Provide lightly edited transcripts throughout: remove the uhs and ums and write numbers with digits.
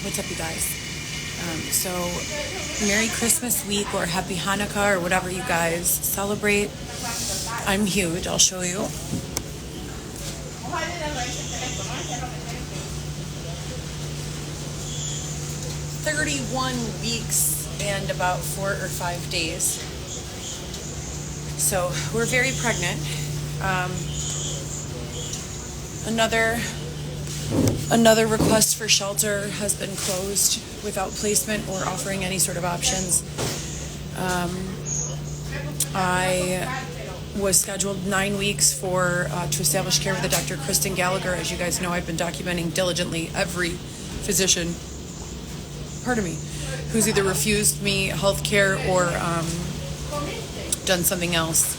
What's up, you guys? So, Merry Christmas week or Happy Hanukkah or whatever you guys celebrate. I'm huge. I'll show you. "31 weeks and about 4 or 5 days. So, we're very pregnant. Another request for shelter has been closed without placement or offering any sort of options. I was scheduled 9 weeks to establish care with Dr. Kristen Gallagher. As you guys know, I've been documenting diligently every physician, who's either refused me health care or done something else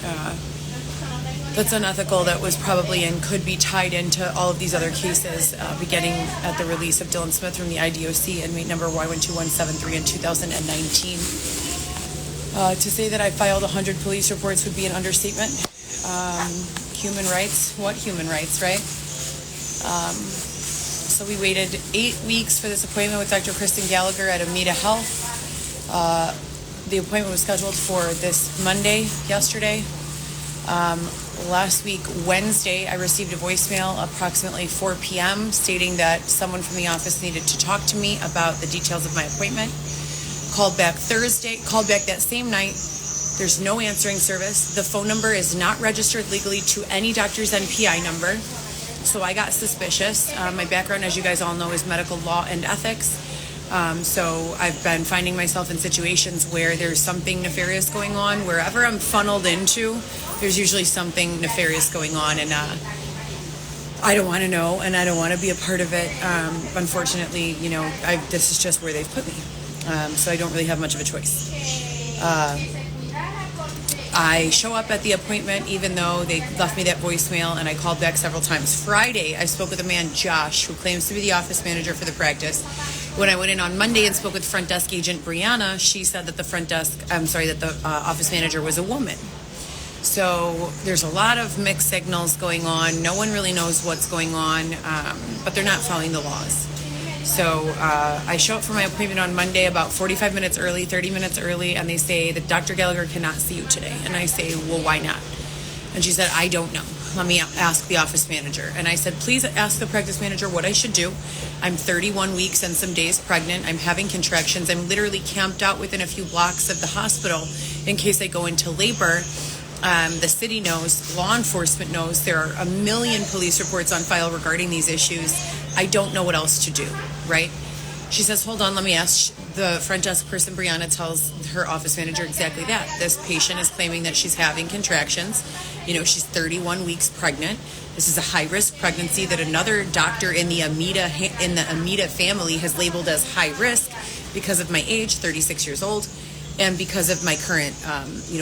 that's unethical, that was probably and could be tied into all of these other cases, beginning at the release of Dylan Smith from the IDOC, inmate number Y12173 in 2019. To say that I filed 100 police reports would be an understatement. Human rights? What human rights, right? So we waited 8 weeks for this appointment with Dr. Kristen Gallagher at Amita Health. The appointment was scheduled for this Monday, yesterday. Last week, Wednesday, I received a voicemail approximately 4 p.m. stating that someone from the office needed to talk to me about the details of my appointment. Called back that same night. There's no answering service. The phone number is not registered legally to any doctor's NPI number. So I got suspicious. My background, as you guys all know, is medical law and ethics. So I've been finding myself in situations where there's something nefarious going on. Wherever I'm funneled into, there's usually something nefarious going on, and I don't want to know, and I don't want to be a part of it. Unfortunately, this is just where they've put me. So I don't really have much of a choice. I show up at the appointment even though they left me that voicemail, and I called back several times. Friday, I spoke with a man, Josh, who claims to be the office manager for the practice. When I went in on Monday and spoke with front desk agent Brianna, she said that the office manager was a woman. So there's a lot of mixed signals going on. No one really knows what's going on, but they're not following the laws. So I show up for my appointment on Monday about 45 minutes early, 30 minutes early, and they say that Dr. Gallagher cannot see you today. And I say, well, why not? And she said, I don't know. Let me ask the office manager. And I said, please ask the practice manager what I should do. I'm 31 weeks and some days pregnant. I'm having contractions. I'm literally camped out within a few blocks of the hospital in case I go into labor. The city knows, law enforcement knows, there are a million police reports on file regarding these issues. I don't know what else to do, right? She says, hold on, let me ask. The front desk person, Brianna, tells her office manager exactly that. This patient is claiming that she's having contractions. She's 31 weeks pregnant. This is a high-risk pregnancy that another doctor in the Amita family has labeled as high risk because of my age, 36 years old. And because of my current,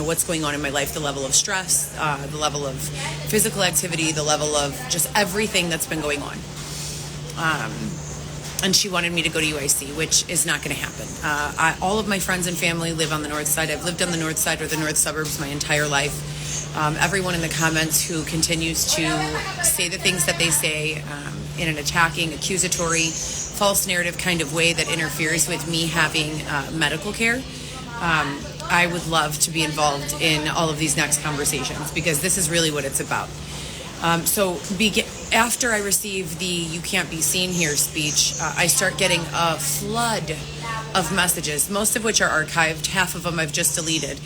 what's going on in my life, the level of stress, the level of physical activity, the level of just everything that's been going on. And she wanted me to go to UIC, which is not going to happen. All of my friends and family live on the north side. I've lived on the north side or the north suburbs my entire life. Everyone in the comments who continues to say the things that they say in an attacking, accusatory, false narrative kind of way that interferes with me having medical care. I would love to be involved in all of these next conversations because this is really what it's about. After I receive the "you can't be seen here" speech, I start getting a flood of messages, most of which are archived. Half of them I've just deleted,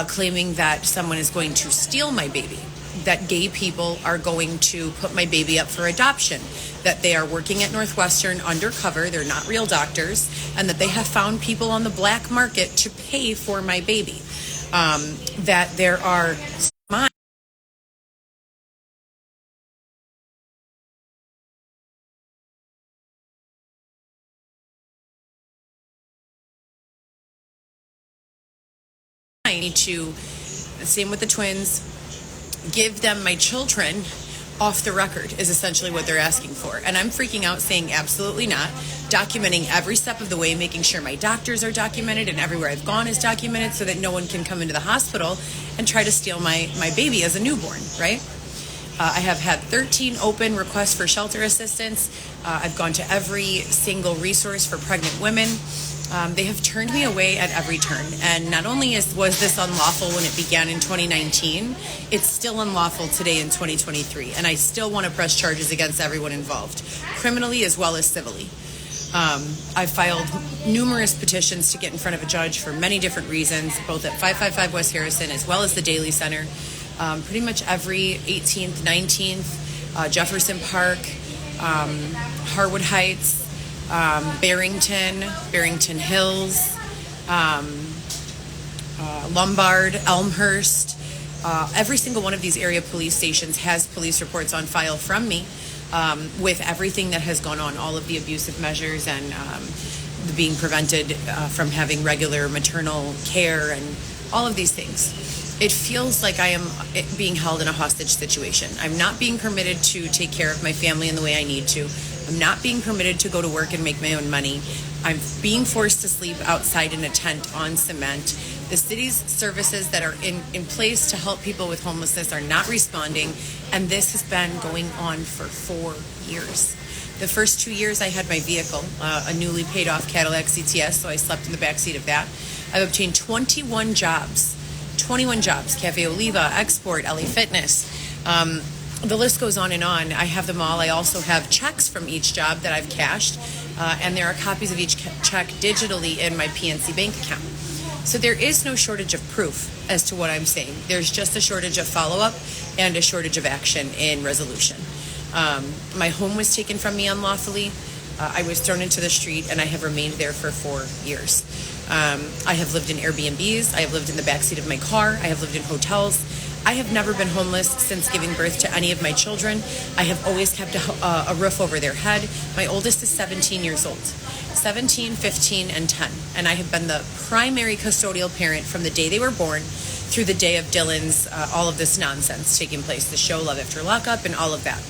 claiming that someone is going to steal my baby, that gay people are going to put my baby up for adoption, that they are working at Northwestern undercover, they're not real doctors, and that they have found people on the black market to pay for my baby. That there are I need to, same with the twins, give them my children off the record is essentially what they're asking for. And I'm freaking out saying absolutely not, documenting every step of the way, making sure my doctors are documented and everywhere I've gone is documented so that no one can come into the hospital and try to steal my baby as a newborn, right? I have had 13 open requests for shelter assistance. I've gone to every single resource for pregnant women. They have turned me away at every turn. And not only was this unlawful when it began in 2019, it's still unlawful today in 2023. And I still want to press charges against everyone involved, criminally as well as civilly. I've filed numerous petitions to get in front of a judge for many different reasons, both at 555 West Harrison as well as the Daly Center. Pretty much every 18th, 19th, Jefferson Park, Harwood Heights, Barrington Hills, Lombard, Elmhurst. Every single one of these area police stations has police reports on file from me with everything that has gone on, all of the abusive measures and being prevented from having regular maternal care and all of these things. It feels like I am being held in a hostage situation. I'm not being permitted to take care of my family in the way I need to. I'm not being permitted to go to work and make my own money. I'm being forced to sleep outside in a tent on cement. The city's services that are in place to help people with homelessness are not responding, and this has been going on for 4 years. The first 2 years I had my vehicle, a newly paid off Cadillac CTS, so I slept in the backseat of that. I've obtained 21 jobs, Cafe Oliva, Export, LA Fitness. The list goes on and on. I have them all. I also have checks from each job that I've cashed, and there are copies of each check digitally in my PNC bank account. So there is no shortage of proof as to what I'm saying. There's just a shortage of follow-up and a shortage of action in resolution. My home was taken from me unlawfully. I was thrown into the street, and I have remained there for 4 years. I have lived in Airbnbs. I have lived in the backseat of my car. I have lived in hotels. I have never been homeless since giving birth to any of my children. I have always kept a roof over their head. My oldest is 17 years old, 17, 15, and 10. And I have been the primary custodial parent from the day they were born through the day of Dylan's, all of this nonsense taking place, the show Love After Lockup and all of that.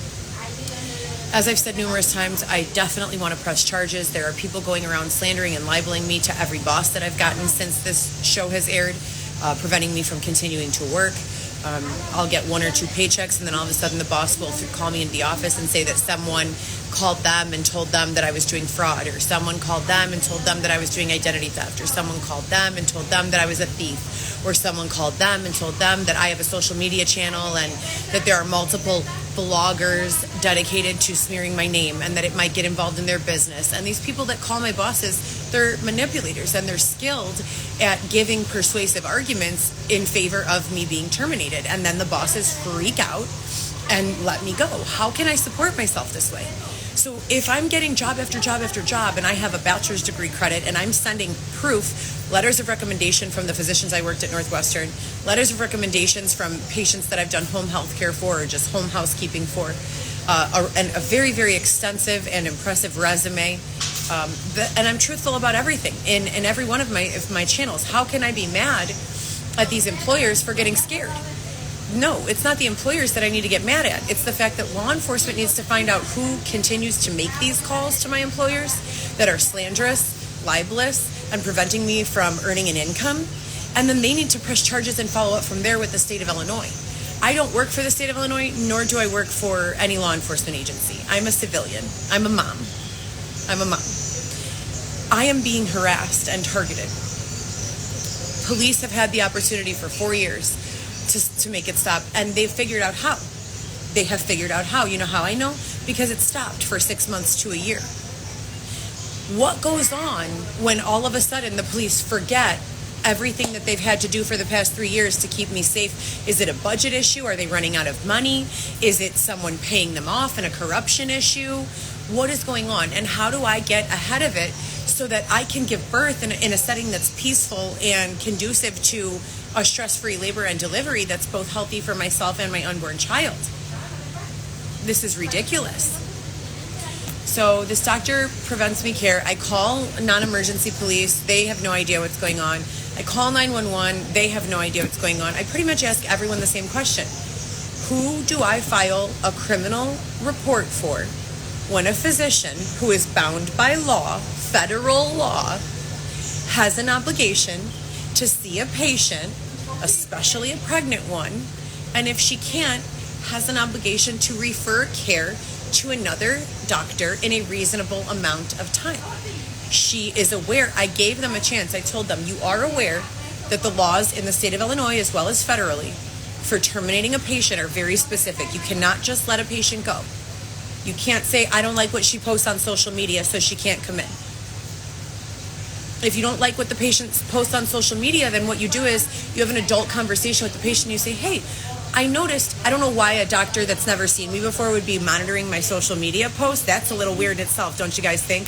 As I've said numerous times, I definitely want to press charges. There are people going around slandering and libeling me to every boss that I've gotten since this show has aired, preventing me from continuing to work. I'll get 1 or 2 paychecks, and then all of a sudden the boss will call me into the office and say that someone called them and told them that I was doing fraud, or someone called them and told them that I was doing identity theft, or someone called them and told them that I was a thief, or someone called them and told them that I have a social media channel and that there are multiple bloggers dedicated to smearing my name and that it might get involved in their business. And these people that call my bosses, they're manipulators, and they're skilled at giving persuasive arguments in favor of me being terminated. And then the bosses freak out and let me go. How can I support myself this way? So if I'm getting job after job after job, and I have a bachelor's degree credit, and I'm sending proof, letters of recommendation from the physicians I worked at Northwestern, letters of recommendations from patients that I've done home health care for or just home housekeeping for, and a very, very extensive and impressive resume, and I'm truthful about everything in every one of my channels. How can I be mad at these employers for getting scared? No, it's not the employers that I need to get mad at. It's the fact that law enforcement needs to find out who continues to make these calls to my employers that are slanderous, libelous, and preventing me from earning an income. And then they need to press charges and follow up from there with the state of Illinois. I don't work for the state of Illinois, nor do I work for any law enforcement agency. I'm a civilian. I'm a mom. I am being harassed and targeted. Police have had the opportunity for 4 years to make it stop, and they've figured out how. They have figured out how. You know how I know? Because it stopped for 6 months to a year. What goes on when all of a sudden the police forget everything that they've had to do for the past 3 years to keep me safe? Is it a budget issue? Are they running out of money? Is it someone paying them off and a corruption issue? What is going on? And how do I get ahead of it so that I can give birth in a setting that's peaceful and conducive to a stress-free labor and delivery that's both healthy for myself and my unborn child? This is ridiculous. So this doctor prevents me care. I call non-emergency police. They have no idea what's going on. I call 911. They have no idea what's going on. I pretty much ask everyone the same question. Who do I file a criminal report for when a physician who is bound by law, federal law, has an obligation to see a patient, especially a pregnant one, and if she can't, has an obligation to refer care to another doctor in a reasonable amount of time. She is aware. I gave them a chance. I told them, you are aware that the laws in the state of Illinois, as well as federally, for terminating a patient are very specific. You cannot just let a patient go. You can't say, I don't like what she posts on social media, so she can't come in. If you don't like what the patient posts on social media, then what you do is you have an adult conversation with the patient. You say, hey, I noticed, I don't know why a doctor that's never seen me before would be monitoring my social media posts. That's a little weird in itself, don't you guys think?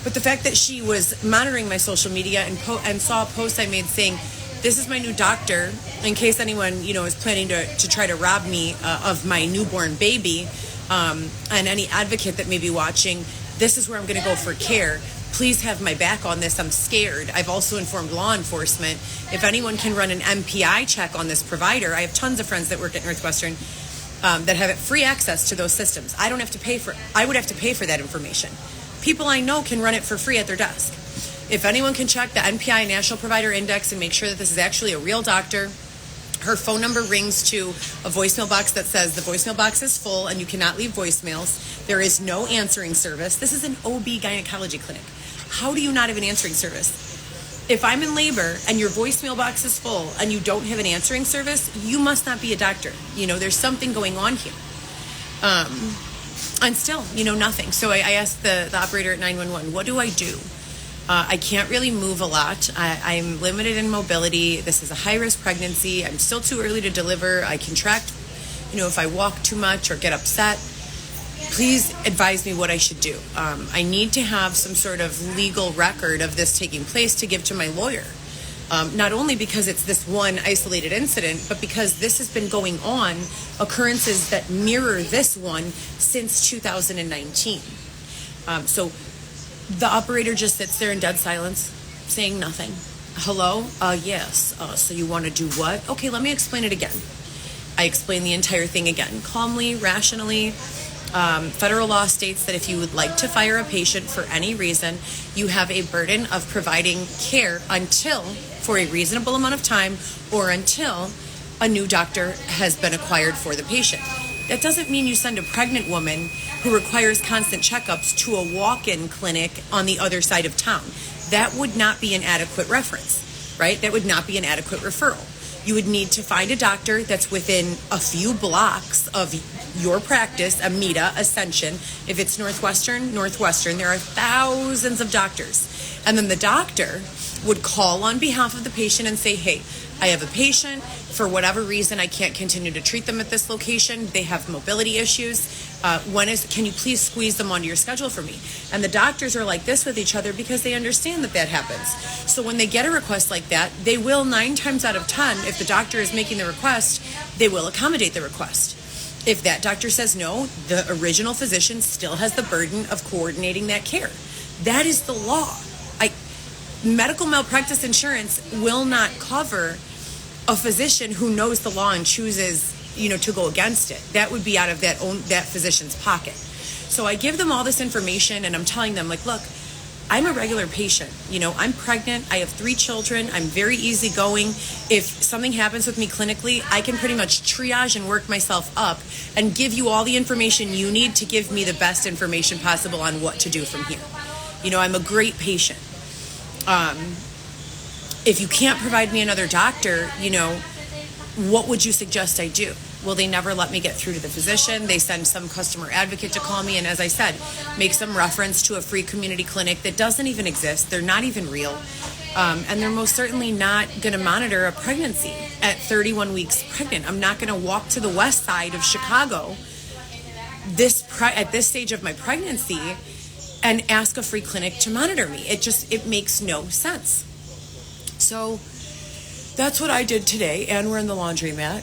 But the fact that she was monitoring my social media and saw a post I made saying, this is my new doctor, in case anyone, is planning to try to rob me of my newborn baby, and any advocate that may be watching, this is where I'm going to go for care. Please have my back on this. I'm scared. I've also informed law enforcement. If anyone can run an MPI check on this provider, I have tons of friends that work at Northwestern that have free access to those systems. I would have to pay for that information. People I know can run it for free at their desk. If anyone can check the NPI National Provider Index and make sure that this is actually a real doctor, her phone number rings to a voicemail box that says the voicemail box is full and you cannot leave voicemails. There is no answering service. This is an OB gynecology clinic. How do you not have an answering service? If I'm in labor and your voicemail box is full and you don't have an answering service, you must not be a doctor. There's something going on here. And still, nothing. So I asked the operator at 911, what do I do? I can't really move a lot. I'm limited in mobility. This is a high-risk pregnancy. I'm still too early to deliver. I contract, if I walk too much or get upset. Please advise me what I should do. I need to have some sort of legal record of this taking place to give to my lawyer. Not only because it's this one isolated incident, but because this has been going on, occurrences that mirror this one since 2019. So the operator just sits there in dead silence, saying nothing. Hello? Yes. So you want to do what? Okay, let me explain it again. I explain the entire thing again, calmly, rationally. Federal law states that if you would like to fire a patient for any reason, you have a burden of providing care for a reasonable amount of time or until a new doctor has been acquired for the patient. That doesn't mean you send a pregnant woman who requires constant checkups to a walk-in clinic on the other side of town. That would not be an adequate reference, right? That would not be an adequate referral. You would need to find a doctor that's within a few blocks of your practice, Amita, Ascension. If it's Northwestern, there are thousands of doctors. And then the doctor would call on behalf of the patient and say, hey, I have a patient. For whatever reason, I can't continue to treat them at this location. They have mobility issues. Can you please squeeze them onto your schedule for me? And the doctors are like this with each other because they understand that happens. So when they get a request like that, they will 9 times out of 10, if the doctor is making the request, they will accommodate the request. If that doctor says no, the original physician still has the burden of coordinating that care. That is the law. Medical malpractice insurance will not cover a physician who knows the law and chooses, to go against it. That would be out of that physician's pocket. So I give them all this information and I'm telling them, look, I'm a regular patient. I'm pregnant. I have 3 children. I'm very easygoing. If something happens with me clinically, I can pretty much triage and work myself up and give you all the information you need to give me the best information possible on what to do from here. I'm a great patient. If you can't provide me another doctor, what would you suggest I do? Well, they never let me get through to the physician. They send some customer advocate to call me. And as I said, make some reference to a free community clinic that doesn't even exist. They're not even real. And they're most certainly not going to monitor a pregnancy at 31 weeks pregnant. I'm not going to walk to the west side of Chicago at this stage of my pregnancy and ask a free clinic to monitor me. It makes no sense. So that's what I did today, and we're in the laundromat.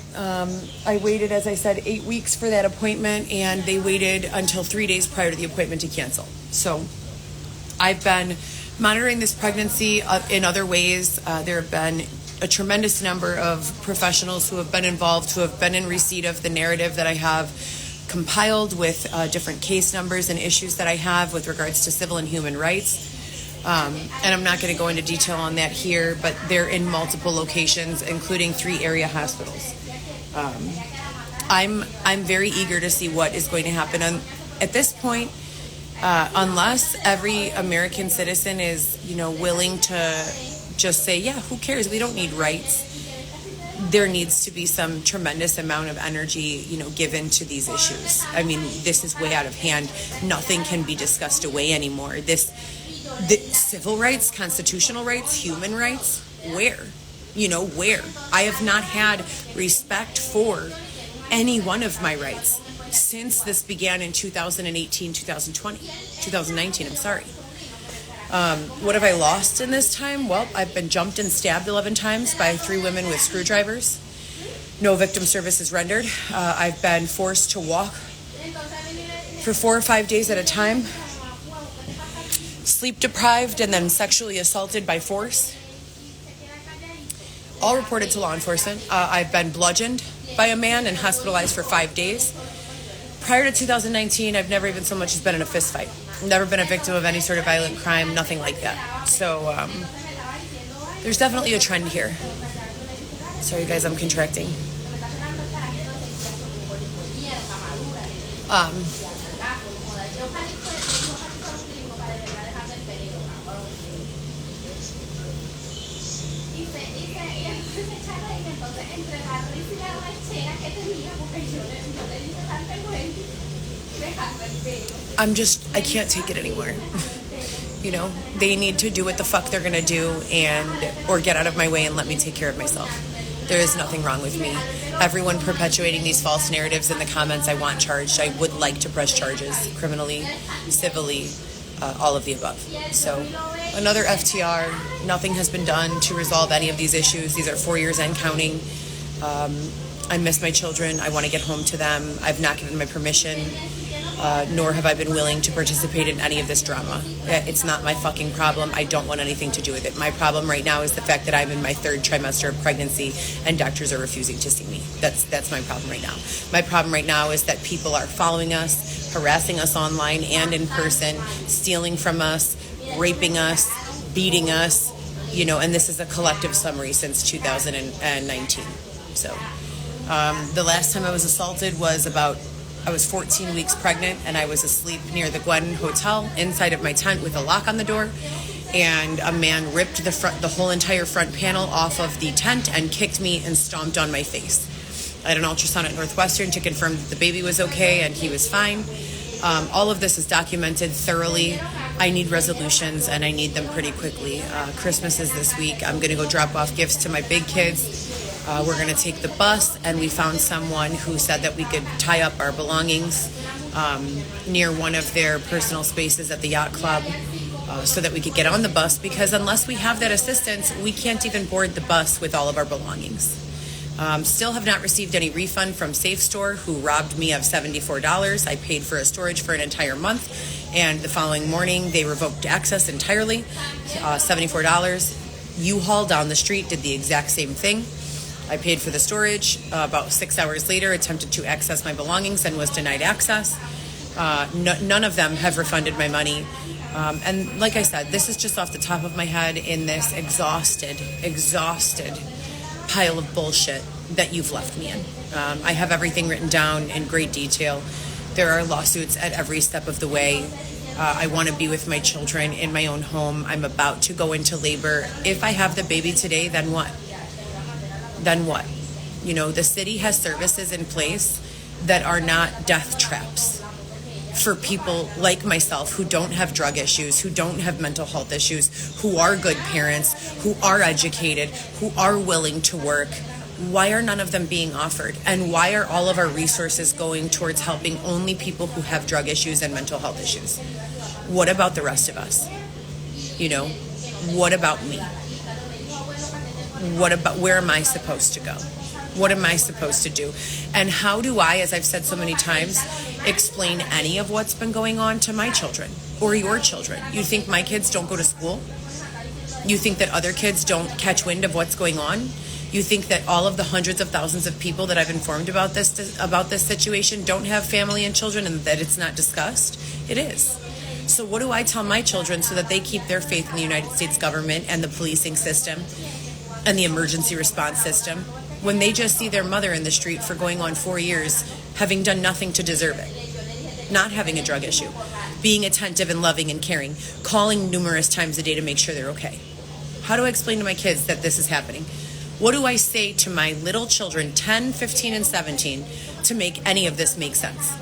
I waited, as I said, 8 weeks for that appointment, and they waited until 3 days prior to the appointment to cancel. So I've been monitoring this pregnancy in other ways. There have been a tremendous number of professionals who have been involved, who have been in receipt of the narrative that I have compiled with different case numbers and issues that I have with regards to civil and human rights. And I'm not going to go into detail on that here, but they're in multiple locations, including 3 area hospitals. I'm very eager to see what is going to happen. At this point, unless every American citizen is, willing to just say, yeah, who cares? We don't need rights. There needs to be some tremendous amount of energy, given to these issues. I mean, this is way out of hand. Nothing can be discussed away anymore. The civil rights, constitutional rights, human rights, where? Where? I have not had respect for any one of my rights since this began in 2018, 2019, I'm sorry. What have I lost in this time? Well, I've been jumped and stabbed 11 times by 3 women with screwdrivers. No victim services rendered. I've been forced to walk for 4 or 5 days at a time. Sleep deprived and then sexually assaulted by force. All reported to law enforcement. I've been bludgeoned by a man and hospitalized for 5 days. Prior to 2019, I've never even so much as been in a fist fight. Never been a victim of any sort of violent crime, nothing like that. So there's definitely a trend here. Sorry guys, I'm contracting. I can't take it anymore. They need to do what the fuck they're gonna do or get out of my way and let me take care of myself. There is nothing wrong with me. Everyone perpetuating these false narratives in the comments, I want charged. I would like to press charges, criminally, civilly, all of the above. So another FTR. Nothing has been done to resolve any of these issues. These are 4 years and counting. I miss my children. I want to get home to them. I've not given my permission, nor have I been willing to participate in any of this drama. It's not my fucking problem. I don't want anything to do with it. My problem right now is the fact that I'm in my 3rd trimester of pregnancy and doctors are refusing to see me. That's my problem right now. My problem right now is that people are following us, harassing us online and in person, stealing from us, raping us, beating us, and this is a collective summary since 2019. So the last time I was assaulted was I was 14 weeks pregnant and I was asleep near the Gwen Hotel inside of my tent with a lock on the door, and a man ripped the whole entire front panel off of the tent and kicked me and stomped on my face. I had an ultrasound at Northwestern to confirm that the baby was okay and he was fine. All of this is documented thoroughly. I need resolutions and I need them pretty quickly. Christmas is this week. I'm going to go drop off gifts to my big kids. We're going to take the bus, and we found someone who said that we could tie up our belongings near one of their personal spaces at the yacht club so that we could get on the bus, because unless we have that assistance, we can't even board the bus with all of our belongings. Still have not received any refund from Safe Store, who robbed me of $74. I paid for a storage for an entire month, and the following morning they revoked access entirely, $74. U-Haul down the street did the exact same thing. I paid for the storage. About 6 hours later, attempted to access my belongings and was denied access. None of them have refunded my money. And like I said, this is just off the top of my head in this exhausted pile of bullshit that you've left me in. I have everything written down in great detail. There are lawsuits at every step of the way. I want to be with my children in my own home. I'm about to go into labor. If I have the baby today, then what? The city has services in place that are not death traps for people like myself who don't have drug issues, who don't have mental health issues, who are good parents, who are educated, who are willing to work. Why are none of them being offered? And why are all of our resources going towards helping only people who have drug issues and mental health issues? What about the rest of us? What about me? Where am I supposed to go? What am I supposed to do? And how do I, as I've said so many times, explain any of what's been going on to my children or your children? You think my kids don't go to school? You think that other kids don't catch wind of what's going on? You think that all of the hundreds of thousands of people that I've informed about this situation don't have family and children, and that it's not discussed? It is. So what do I tell my children so that they keep their faith in the United States government and the policing system and the emergency response system when they just see their mother in the street for going on 4 years, having done nothing to deserve it, not having a drug issue, being attentive and loving and caring, calling numerous times a day to make sure they're okay? How do I explain to my kids that this is happening? What do I say to my little children, 10, 15, and 17, to make any of this make sense?